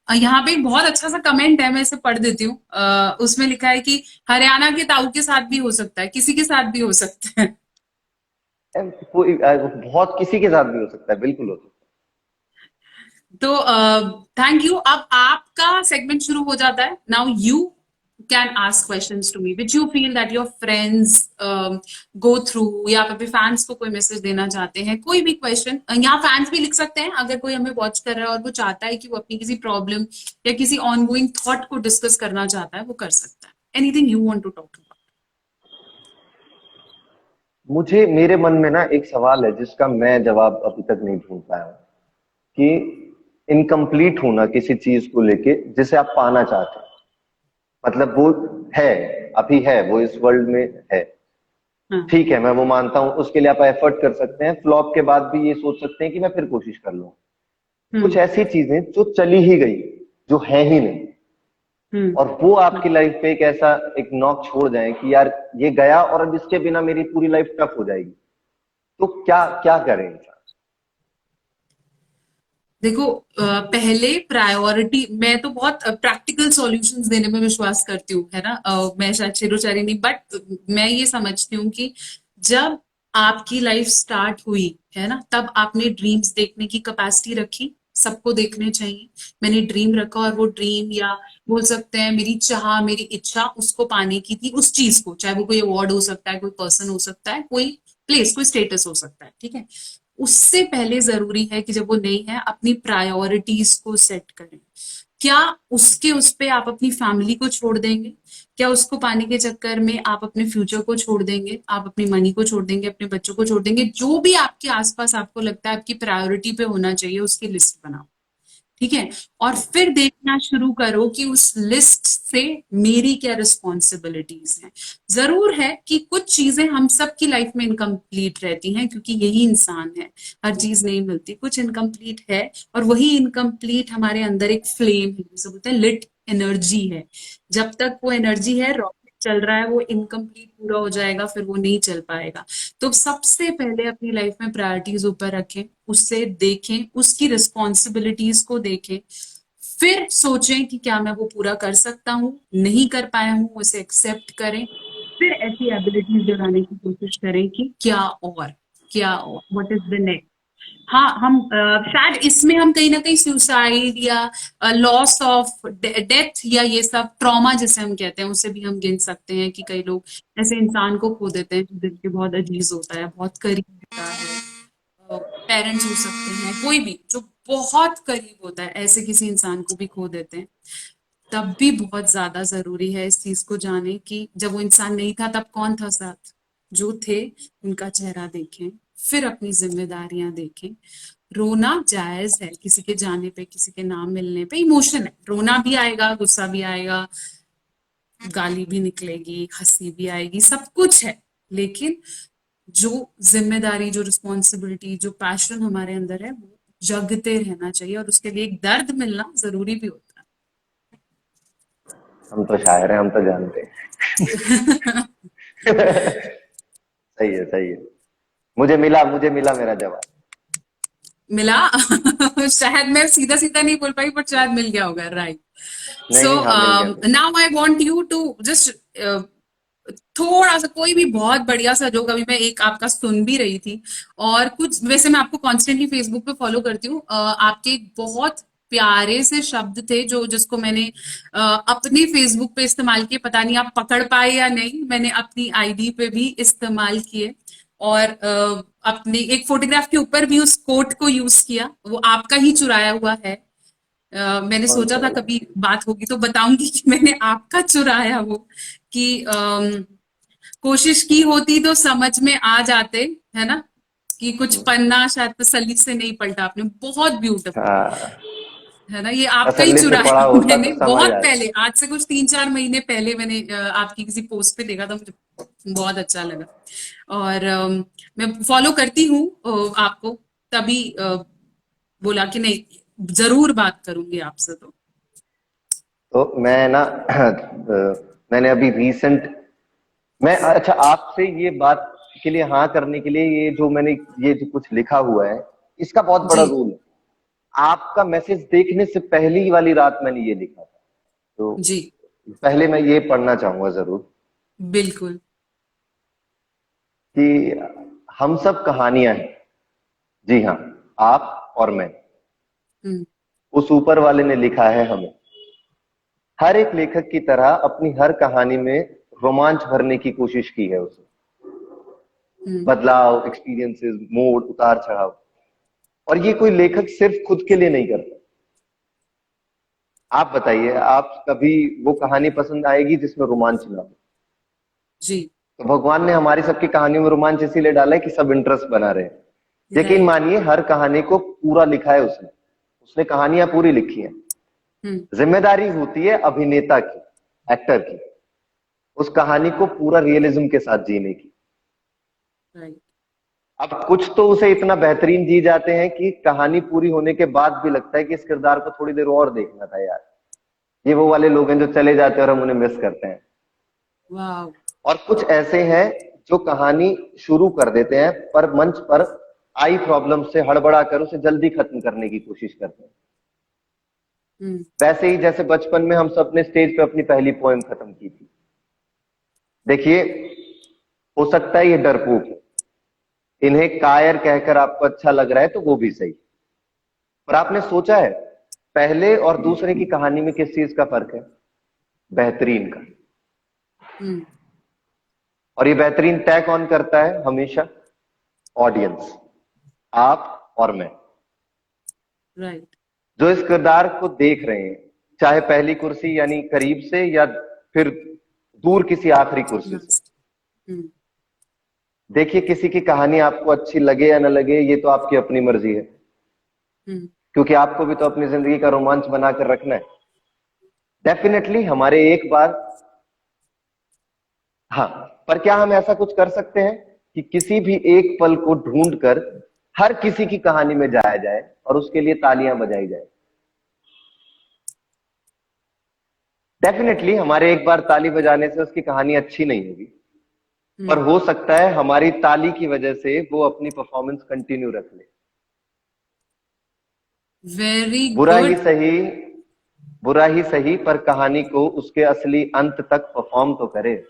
A: यहाँ पे एक बहुत अच्छा सा कमेंट है, मैं इसे पढ़ देती हूँ। उसमें लिखा है कि हरियाणा के ताऊ के साथ भी हो सकता है, किसी के साथ भी हो सकता है।
B: कोई बहुत किसी के साथ भी हो सकता है, बिल्कुल हो सकता
A: तो थैंक यू। अब आपका सेगमेंट शुरू हो जाता है। Now you can ask questions to me which you feel that your friends go through, या आप अपने फैंस को कोई मैसेज देना चाहते हैं, कोई भी क्वेश्चन। यहाँ फैंस भी लिख सकते हैं, अगर कोई हमें वॉच कर रहा है और वो चाहता है कि वो अपनी किसी प्रॉब्लम या किसी ऑनगोइंग थॉट को डिस्कस करना चाहता है, वो कर सकता है। Anything you want to talk about.
B: मुझे मेरे मन में ना एक सवाल है जिसका मैं जवाब अभी तक नहीं ढूंढ पाया हूँ कि इनकम्प्लीट होना किसी चीज को लेके जिसे आप पाना चाहते हैं। मतलब वो है, अभी है, वो इस वर्ल्ड में है।
A: हाँ।
B: ठीक है, मैं वो मानता हूँ, उसके लिए आप एफर्ट कर सकते हैं, फ्लॉप के बाद भी ये सोच सकते हैं कि मैं फिर कोशिश कर लूँ। कुछ
A: हम्म।
B: ऐसी चीजें जो चली ही गई, जो है ही नहीं,
A: हम्म।
B: और वो आपकी लाइफ पे एक ऐसा एक नॉक छोड़ जाए कि यार ये गया और अब इसके बिना मेरी पूरी लाइफ टफ हो जाएगी, तो क्या क्या करें इंसान?
A: देखो, पहले प्रायोरिटी, मैं तो बहुत प्रैक्टिकल सॉल्यूशंस देने में विश्वास करती हूँ, है ना। मैं शायद चिरोचारी नहीं, बट मैं ये समझती हूँ कि जब आपकी लाइफ स्टार्ट हुई है ना, तब आपने ड्रीम्स देखने की कैपेसिटी रखी। सबको देखने चाहिए। मैंने ड्रीम रखा, और वो ड्रीम, या बोल सकते हैं मेरी चाह, मेरी इच्छा उसको पाने की थी, उस चीज को, चाहे वो कोई अवार्ड हो सकता है, कोई पर्सन हो सकता है, कोई प्लेस, कोई स्टेटस हो सकता है, ठीक है। उससे पहले जरूरी है कि जब वो नहीं है, अपनी प्रायोरिटीज को सेट करें। क्या उसके उस पे आप अपनी फैमिली को छोड़ देंगे? क्या उसको पाने के चक्कर में आप अपने फ्यूचर को छोड़ देंगे? आप अपनी मनी को छोड़ देंगे? अपने बच्चों को छोड़ देंगे? जो भी आपके आसपास आपको लगता है आपकी प्रायोरिटी पे होना चाहिए, उसकी लिस्ट बनाओ, ठीक है। और फिर देखना शुरू करो कि उस लिस्ट से मेरी क्या रिस्पॉन्सिबिलिटीज हैं। जरूर है कि कुछ चीजें हम सब की लाइफ में इनकम्प्लीट रहती हैं, क्योंकि यही इंसान है, हर चीज नहीं मिलती, कुछ इनकम्प्लीट है। और वही इनकम्प्लीट हमारे अंदर एक फ्लेम है, जिसे बोलते हैं लिट एनर्जी है। जब तक वो एनर्जी है, रॉकेट चल रहा है, वो इनकम्प्लीट पूरा हो जाएगा, फिर वो नहीं चल पाएगा। तो सबसे पहले अपनी लाइफ में प्रायोरिटीज ऊपर रखें, उससे देखें, उसकी रिस्पॉन्सिबिलिटीज को देखें, फिर सोचें कि क्या मैं वो पूरा कर सकता हूँ, नहीं कर पाया हूँ, उसे एक्सेप्ट करें। फिर ऐसी एबिलिटीज जगाने की कोशिश करें कि क्या और व्हाट इज द नेक्स्ट। हाँ, हम शायद इसमें हम कहीं ना कहीं सुसाइड या लॉस ऑफ डेथ या ये सब ट्रॉमा जिसे हम कहते हैं, उसे भी हम गिन सकते हैं कि कई लोग ऐसे इंसान को खो देते हैं जो दिल के बहुत अजीज होता है, बहुत करीब होता है। पेरेंट्स हो सकते हैं, कोई भी जो बहुत करीब होता है, ऐसे किसी इंसान को भी खो देते हैं। तब भी बहुत ज्यादा जरूरी है इस चीज को जाने कि जब वो इंसान नहीं था तब कौन था साथ। जो थे उनका चेहरा देखें, फिर अपनी जिम्मेदारियां देखें। रोना जायज है, किसी के जाने पे, किसी के नाम मिलने पे इमोशन है, रोना भी आएगा, गुस्सा भी आएगा, गाली भी निकलेगी, हंसी भी आएगी, सब कुछ है। लेकिन जो जिम्मेदारी, जो रिस्पॉन्सिबिलिटी, जो पैशन हमारे अंदर है, वो जगते रहना चाहिए, और उसके लिए एक दर्द मिलना जरूरी भी होता
B: हम तो शायर हैं, हम तो जानते
A: है।
B: हैं। सही है, सही है। मुझे मिला मेरा जवाब।
A: मिला। शायद मैं सीधा सीधा नहीं बोल पाई, बट शायद मिल गया होगा, राइट।
B: नहीं
A: सो
B: नहीं, हाँ मिल गया, मिल गया।
A: Now I want you to just थोड़ा सा, कोई भी बहुत बढ़िया सा जोक, अभी मैं एक आपका सुन भी रही थी। और कुछ, वैसे मैं आपको कॉन्स्टेंटली फेसबुक पे फॉलो करती हूँ, आपके एक बहुत प्यारे से शब्द थे जो, जिसको मैंने अपने फेसबुक पे इस्तेमाल किए, पता नहीं आप पकड़ पाए या नहीं, मैंने अपनी आईडी पे भी इस्तेमाल किए। और अपनी एक फोटोग्राफ के ऊपर भी उस कोट को यूज किया, वो आपका ही चुराया हुआ है। मैंने
B: कौन
A: सोचा
B: सा
A: था
B: वो?
A: कभी बात होगी तो बताऊंगी कि मैंने आपका चुराया वो, कि कोशिश की होती तो समझ में आ जाते, है ना, कि कुछ पन्ना शायद तसल्ली से नहीं पलटा आपने। बहुत ब्यूटीफुल,
B: हाँ,
A: है ना, ये आपका ही
B: तसल्ली से
A: चुराया।
B: पढ़ा होता
A: मैंने
B: तो समझ
A: बहुत
B: आ जाए।
A: पहले, आज से कुछ 3-4 महीने पहले मैंने आपकी किसी पोस्ट पे देखा था, मुझे बहुत अच्छा लगा। और मैं फॉलो करती हूँ आपको, तभी बोला कि नहीं, जरूर बात करूंगी आपसे तो।
B: तो मैं ना मैंने अभी रिसेंट, मैं अच्छा आपसे ये बात के लिए हाँ करने के लिए, ये जो मैंने ये जो कुछ लिखा हुआ है, इसका बहुत बड़ा
A: जी।
B: रोल है। आपका मैसेज देखने से पहली वाली रात मैंने ये लिखा था, तो
A: जी।
B: पहले मैं ये पढ़ना चाहूंगा जरूर
A: बिल्कुल।
B: कि हम सब कहानियां हैं। जी हाँ, आप और मैं।
A: हम्म।
B: उस ऊपर वाले ने लिखा है हमें। हर एक लेखक की तरह अपनी हर कहानी में रोमांच भरने की कोशिश की है उसने।
A: हम्म।
B: बदलाव, एक्सपीरियंसेस, मोड़, उतार चढ़ाव। और ये कोई लेखक सिर्फ खुद के लिए नहीं करता। आप बताइए, आप कभी वो कहानी पसंद आएगी जिसमें रोमांच ना हो?
A: जी।
B: तो भगवान ने हमारी सबकी कहानियों में रोमांच इसीलिए डाला है कि सब इंटरेस्ट बना रहे हैं। यकीन
A: राइट।
B: मानिए हर कहानी को पूरा लिखा है उसने, उसने कहानियां पूरी लिखी हैं। जिम्मेदारी होती है अभिनेता की, एक्टर की, उस कहानी को पूरा रियलिज्म के साथ जीने की।
A: राइट।
B: अब कुछ तो उसे इतना बेहतरीन जी जाते हैं कि कहानी पूरी होने के बाद भी लगता है कि इस किरदार को थोड़ी देर और देखना था यार। ये वो वाले लोग हैं जो चले जाते हैं और हम उन्हें मिस करते हैं।
A: वाह।
B: और कुछ ऐसे हैं जो कहानी शुरू कर देते हैं पर मंच पर आई प्रॉब्लम से हड़बड़ा कर उसे जल्दी खत्म करने की कोशिश करते हैं। वैसे ही जैसे बचपन में हम सब ने स्टेज पे अपनी पहली पोएम खत्म की थी। देखिए, हो सकता है ये डरपोक है, इन्हें कायर कहकर आपको अच्छा लग रहा है तो वो भी सही, पर आपने सोचा है पहले और दूसरे की कहानी में किस चीज का फर्क है? बेहतरीन का। और ये बेहतरीन तय कौन करता है? हमेशा ऑडियंस, आप और मैं,
A: राइट।
B: जो इस किरदार को देख रहे हैं, चाहे पहली कुर्सी यानी करीब से या फिर दूर किसी आखिरी कुर्सी से। देखिए, किसी की कहानी आपको अच्छी लगे या न लगे ये तो आपकी अपनी मर्जी है, क्योंकि आपको भी तो अपनी जिंदगी का रोमांच बनाकर रखना है। डेफिनेटली हमारे एक बार, हाँ, पर क्या हम ऐसा कुछ कर सकते हैं कि किसी भी एक पल को ढूंढकर हर किसी की कहानी में जाया जाए और उसके लिए तालियां बजाई जाए? डेफिनेटली हमारे एक बार ताली बजाने से उसकी कहानी अच्छी नहीं होगी, पर हो सकता है हमारी ताली की वजह से वो अपनी परफॉर्मेंस कंटिन्यू रख ले।
A: वेरी
B: बुरा ही
A: गुड।
B: सही, बुरा ही सही, पर कहानी को उसके असली अंत तक परफॉर्म तो करे,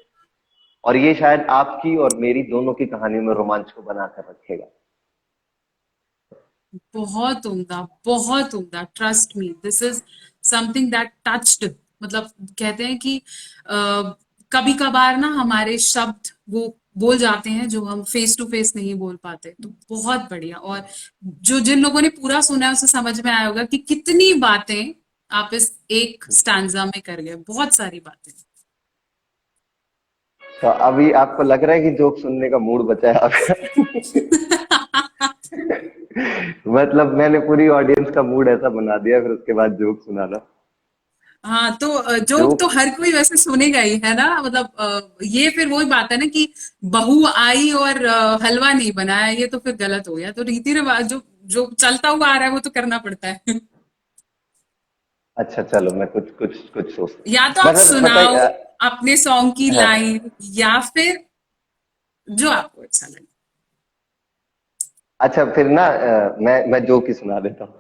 B: और ये शायद आपकी और मेरी दोनों की कहानी में रोमांच को बनाकर रखेगा।
A: बहुत उम्दा, बहुत उम्दा। Trust me, this is something that touched. मतलब कहते हैं कि कभी कभार ना हमारे शब्द वो बोल जाते हैं जो हम फेस टू फेस नहीं बोल पाते। तो बहुत बढ़िया। और जो जिन लोगों ने पूरा सुना है उसे समझ में आया होगा कि कितनी बातें आप इस एक स्टैंजा में कर गए। बहुत सारी बातें।
B: तो अभी आपको लग रहा है कि जोक सुनने का मूड बचा है आपका? मतलब मैंने पूरी ऑडियंस का मूड ऐसा बना दिया, फिर उसके बाद जोक सुनाना।
A: हाँ, तो जोक
B: जोक,
A: तो हर कोई वैसे सुनेगा ही, है ना? मतलब ये फिर वही बात है ना कि बहू आई और हलवा नहीं बनाया, ये तो फिर गलत हो गया। तो रीति रिवाज जो जो चलता हुआ आ रहा है वो तो करना पड़ता है।
B: अच्छा चलो मैं कुछ कुछ कुछ सोचता
A: या तो
B: हूँ।
A: आप
B: मतलब पता
A: सुनाओ
B: है,
A: अपने सॉन्ग की
B: हाँ,
A: लाइन, या फिर जो आपको अच्छा लगे।
B: अच्छा फिर ना मैं जोक ही सुना देता हूँ।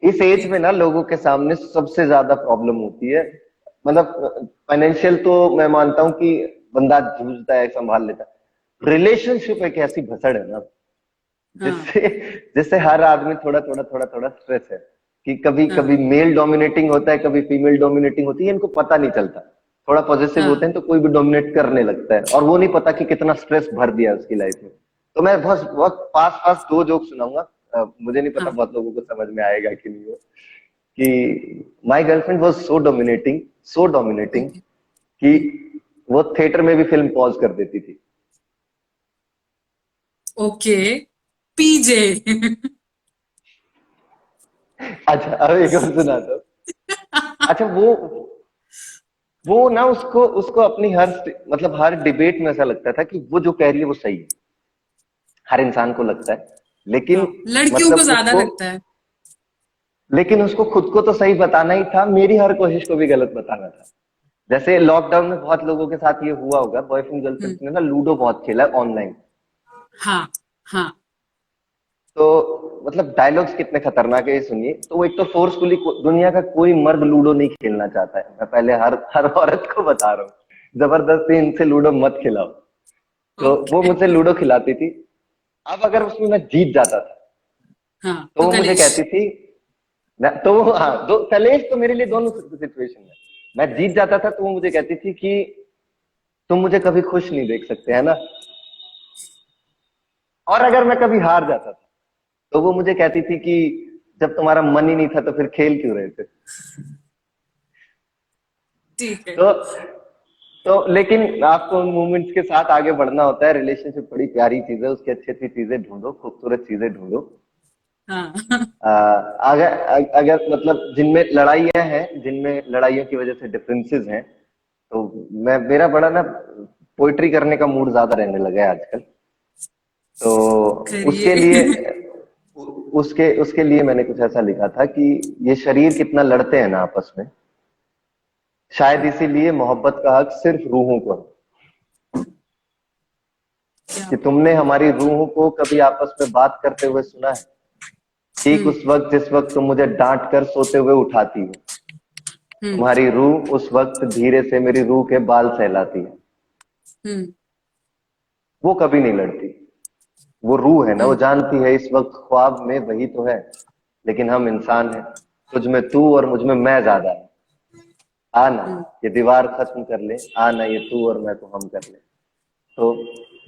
B: इस एज में ना लोगों के सामने सबसे ज्यादा प्रॉब्लम होती है, मतलब फाइनेंशियल तो मैं मानता हूं कि बंदा जूझता है, संभाल लेता है। रिलेशनशिप एक ऐसी भसड़ है ना
A: हाँ।
B: जिससे जिससे हर आदमी थोड़ा थोड़ा थोड़ा थोड़ा स्ट्रेस है, कि कभी
A: हाँ।
B: कभी मेल डोमिनेटिंग होता है, कभी फीमेल डोमिनेटिंग होती है, इनको पता नहीं चलता। थोड़ा पॉजिटिव होते
A: हाँ।
B: हैं तो कोई भी डोमिनेट करने लगता है और वो नहीं पता कि कितना स्ट्रेस भर दिया है उसकी लाइफ में। तो मैं बस बहुत फास्ट फास्ट दो जोक सुनाऊंगा। मुझे नहीं पता
A: हाँ।
B: बहुत लोगों को समझ में आएगा कि नहीं, वो कि my girlfriend was so dominating
A: okay.
B: कि वो थिएटर में भी फिल्म पॉज कर देती थी।
A: ओके। पीजे।
B: अच्छा अब एक और सुना दो। अच्छा वो ना उसको उसको अपनी मतलब हर डिबेट में ऐसा लगता था कि वो जो कह रही है वो सही है। हर इंसान को लगता है, लेकिन
A: हाँ, लड़कियों को
B: मतलब
A: ज्यादा
B: उसको,
A: लगता है।
B: लेकिन उसको खुद को तो सही बताना ही था, मेरी हर कोशिश को भी गलत बताना था। जैसे लॉकडाउन में बहुत लोगों के साथ ये हुआ होगा, बॉयफ्रेंड गर्लफ्रेंड ने ना लूडो बहुत खेला ऑनलाइन।
A: हाँ। हाँ।
B: तो मतलब डायलॉग्स कितने खतरनाक है ये सुनिए। तो वो एक तो फोर्सफुली, दुनिया का कोई मर्द लूडो नहीं खेलना चाहता है, मैं पहले हर हर औरत को बता रहा हूँ, जबरदस्ती इनसे लूडो मत खिलाओ। तो वो
A: ओके।
B: मुझसे लूडो खिलाती थी। अब अगर उसमें मैं जीत जाता था
A: हाँ,
B: तो
A: तो
B: वो मुझे
A: कलेश।
B: कहती थी, तो वो, हाँ, दो कलेश तो मेरे लिए दोनों सिचुएशन में। मैं जीत जाता था तो वो मुझे कहती थी कि तुम मुझे कभी खुश नहीं देख सकते, है ना। और अगर मैं कभी हार जाता था तो वो मुझे कहती थी कि जब तुम्हारा मन ही नहीं था तो फिर खेल क्यों रहे थे।
A: ठीक है।
B: तो तो लेकिन आपको उन मोमेंट्स के साथ आगे बढ़ना होता है। रिलेशनशिप बड़ी प्यारी चीज है, उसकी अच्छी अच्छी चीजें ढूंढो, खूबसूरत चीजें ढूंढो।
A: हाँ।
B: अगर अगर मतलब जिनमें लड़ाइयाँ हैं, जिनमें लड़ाइयों की वजह से डिफरेंसेस हैं, तो मैं मेरा बड़ा ना पोइट्री करने का मूड ज्यादा रहने लगा है आजकल। तो उसके
A: करिए।
B: लिए उसके उसके लिए मैंने कुछ ऐसा लिखा था कि ये शरीर कितना लड़ते हैं ना आपस में, शायद इसीलिए मोहब्बत का हक सिर्फ रूहों को है।
A: क्या
B: कि
A: बात
B: तुमने
A: है।
B: हमारी रूहों को कभी आपस में बात करते हुए सुना है? ठीक
A: हम्म।
B: उस वक्त जिस वक्त तुम मुझे डांट कर सोते हुए उठाती हो,
A: हम्म।
B: तुम्हारी रूह उस वक्त धीरे से मेरी रूह के बाल सहलाती है।
A: हम्म।
B: वो कभी नहीं लड़ती। वो रूह है ना, वो
A: हम्म।
B: जानती है इस वक्त ख्वाब में वही तो है, लेकिन हम इंसान हैं। तुझ में तू और मुझ में मैं ज्यादा है। आना
A: हम्म।
B: ये दीवार खत्म कर ले, आना ये तू और मैं को हम कर ले। तो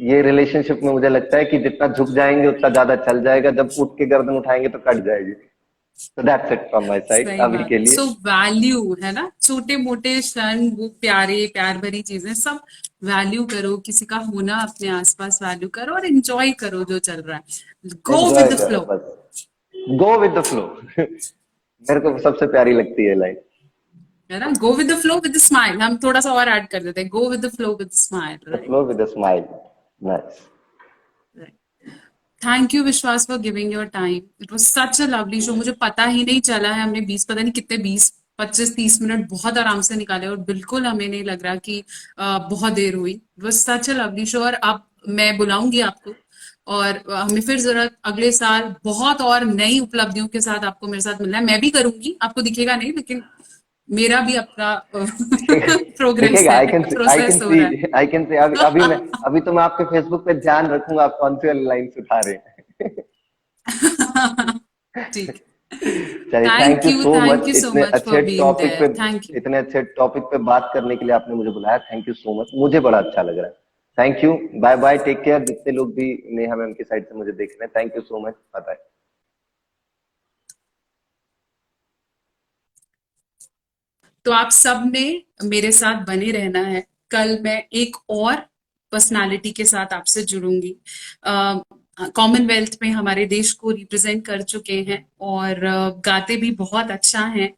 B: ये रिलेशनशिप में मुझे लगता है कि जितना झुक जाएंगे उतना ज्यादा चल जाएगा, जब उठ के गर्दन उठाएंगे तो कट जाएगी। तो that's it from my side
A: सही
B: अभी
A: बात।
B: के लिए।
A: सो वैल्यू है ना, छोटे मोटे क्षण, वो प्यारे प्यार भरी चीजें सब वैल्यू करो, किसी का होना अपने आसपास वैल्यू करो और एंजॉय करो जो चल रहा है। गो
B: एंजॉय
A: विद द
B: करो
A: फ्लो।
B: बस, गो विद द फ्लो। मेरे को सबसे प्यारी लगती है लाइन।
A: है ना, go with the flow with smile. हम थोड़ा सा और ऐड कर देते हैं, go with the flow with smile,
B: the
A: right.
B: Flow with the smile. Nice.
A: Thank you Vishwas for giving your time. It was such a lovely show. मुझे पता ही नहीं चला है, हमने 20 पता नहीं कितने 20 25 30 मिनट बहुत आराम से निकाले और बिल्कुल हमें नहीं लग रहा कि बहुत देर हुई। It was such a lovely show. और अब मैं बुलाऊंगी आपको और हमें फिर जरूरत अगले साल बहुत और नई उपलब्धियों के साथ आपको मेरे साथ मिलना है। मैं भी करूंगी, आपको दिखेगा नहीं लेकिन मेरा भी अपना
B: दिखेगा,
A: प्रोग्रेस
B: दिखेगा।
A: है,
B: आई कैन
A: प्रोसेस हो
B: सी,
A: रहा
B: आई कैन सी। अभी मैं, अभी तो मैं आपके फेसबुक पे ध्यान रखूंगा आप कौन सी वाली लाइन उठा रहे हैं।
A: है। ठीक।
B: चलिए, thank you so
A: thank
B: much
A: you so
B: इतने
A: मच फॉर
B: अच्छे
A: बीइंग
B: टॉपिक पे,
A: देयर। Thank you.
B: इतने अच्छे टॉपिक पे बात करने के लिए आपने मुझे बुलाया। थैंक यू सो मच, मुझे बड़ा अच्छा लग रहा है। Thank you, bye bye, take care. जितने लोग भी नेहा मैम की साइड से मुझे देख रहे हैं, thank you so much, bye bye.
A: तो आप सब ने मेरे साथ बने रहना है। कल मैं एक और पर्सनालिटी के साथ आपसे जुड़ूंगी। कॉमनवेल्थ में हमारे देश को रिप्रेजेंट कर चुके हैं और गाते भी बहुत अच्छा हैं।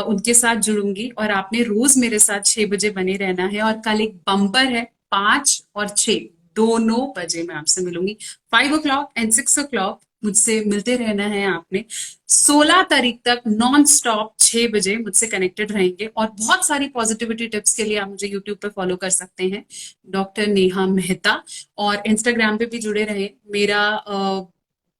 A: उनके साथ जुड़ूंगी और आपने रोज मेरे साथ 6 बजे बने रहना है। और कल एक बम्पर है, 5 और 6 दोनों बजे मैं आपसे मिलूंगी। 5 o'clock and 6 o'clock मुझसे मिलते रहना है आपने। 16 तारीख तक नॉन स्टॉप 6 बजे मुझसे कनेक्टेड रहेंगे। और बहुत सारी पॉजिटिविटी टिप्स के लिए आप मुझे यूट्यूब पे फॉलो कर सकते हैं, डॉक्टर नेहा मेहता। और इंस्टाग्राम पे भी जुड़े रहे। मेरा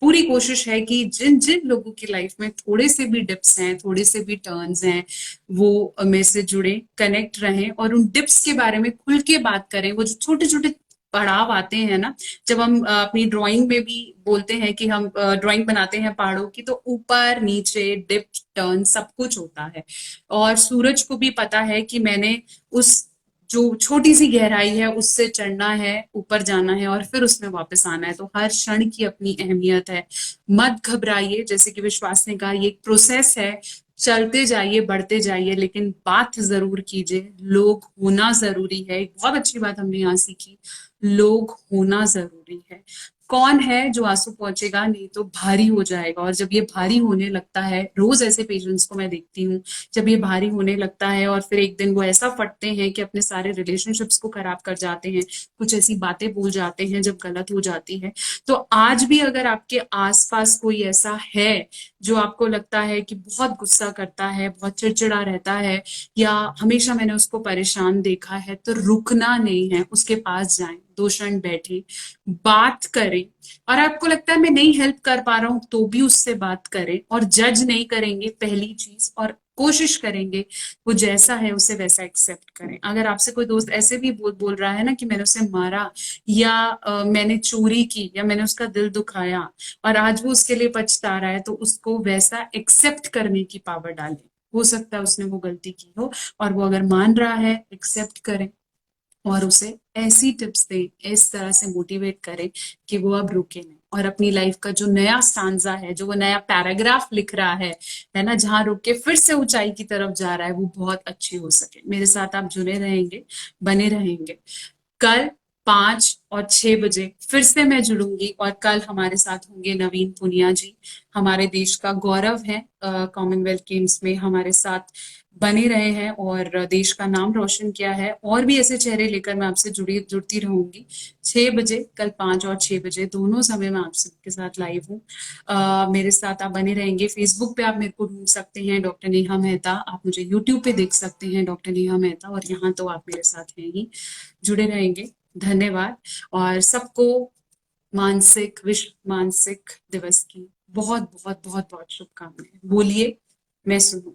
A: पूरी कोशिश है कि जिन जिन लोगों की लाइफ में थोड़े से भी डिप्स हैं, थोड़े से भी टर्न्स हैं, वो मेरे से जुड़े, कनेक्ट रहें और उन डिप्स के बारे में खुल के बात करें। वो जो छोटे छोटे पड़ाव आते हैं ना, जब हम अपनी ड्राइंग में भी बोलते हैं कि हम ड्राइंग बनाते हैं पहाड़ों की, तो ऊपर नीचे डिप टर्न सब कुछ होता है। और सूरज को भी पता है कि मैंने उस जो छोटी सी गहराई है उससे चढ़ना है, ऊपर जाना है और फिर उसमें वापस आना है। तो हर क्षण की अपनी अहमियत है। मत घबराइए, जैसे कि विश्वास ने कहा, ये एक प्रोसेस है। चलते जाइए, बढ़ते जाइए, लेकिन बात जरूर कीजिए। लोग होना जरूरी है। एक बहुत अच्छी बात हमने यहाँ सीखी, लोग होना जरूरी है। कौन है जो आंसू पहुंचेगा, नहीं तो भारी हो जाएगा। और जब ये भारी होने लगता है, रोज ऐसे पेशेंट्स को मैं देखती हूँ, जब ये भारी होने लगता है और फिर एक दिन वो ऐसा फटते हैं कि अपने सारे रिलेशनशिप्स को खराब कर जाते हैं, कुछ ऐसी बातें बोल जाते हैं जब गलत हो जाती है। तो आज भी अगर आपके आसपास कोई ऐसा है जो आपको लगता है कि बहुत गुस्सा करता है, बहुत चिड़चिड़ा रहता है, या हमेशा मैंने उसको परेशान देखा है, तो रुकना नहीं है, उसके पास जाएं, 2 क्षण बैठे, बात करें। और आपको लगता है मैं नहीं हेल्प कर पा रहा हूं, तो भी उससे बात करें और जज नहीं करेंगे पहली चीज। और कोशिश करेंगे वो जैसा है उसे वैसा एक्सेप्ट करें। अगर आपसे कोई दोस्त ऐसे भी बोल रहा है ना कि मैंने उसे मारा, या मैंने चोरी की, या मैंने उसका दिल दुखाया, और आज वो उसके लिए पछता रहा है, तो उसको वैसा एक्सेप्ट करने की पावर डालें। हो सकता है उसने वो गलती की हो, और वो अगर मान रहा है, एक्सेप्ट करें। और उसे ऐसी टिप्स दें, इस तरह से मोटिवेट करें कि वो अब रुके नहीं और अपनी लाइफ का जो नया स्टांजा है, जो वो नया पैराग्राफ लिख रहा है ना, जहां रुक के फिर से ऊंचाई की तरफ जा रहा है, वो बहुत अच्छी हो सके। मेरे साथ आप जुड़े रहेंगे, बने रहेंगे। कल 5 और 6 बजे फिर से मैं जुड़ूंगी और कल हमारे साथ होंगे नवीन पुनिया जी। हमारे देश का गौरव है, कॉमनवेल्थ गेम्स में हमारे साथ बने रहे हैं और देश का नाम रोशन किया है। और भी ऐसे चेहरे लेकर मैं आपसे जुड़ती रहूंगी। 6 बजे, कल 5 और 6 बजे दोनों समय मैं आप सबके साथ लाइव हूँ। मेरे साथ आप बने रहेंगे। फेसबुक पे आप मेरे को ढूंढ सकते हैं, डॉक्टर नेहा मेहता। आप मुझे यूट्यूब पे देख सकते हैं, डॉक्टर नेहा मेहता। और यहाँ तो आप मेरे साथ हैं ही, जुड़े रहेंगे। धन्यवाद। और सबको विश्व मानसिक दिवस की बहुत बहुत बहुत बहुत शुभकामनाएं। बोलिए, मैं सुनूं।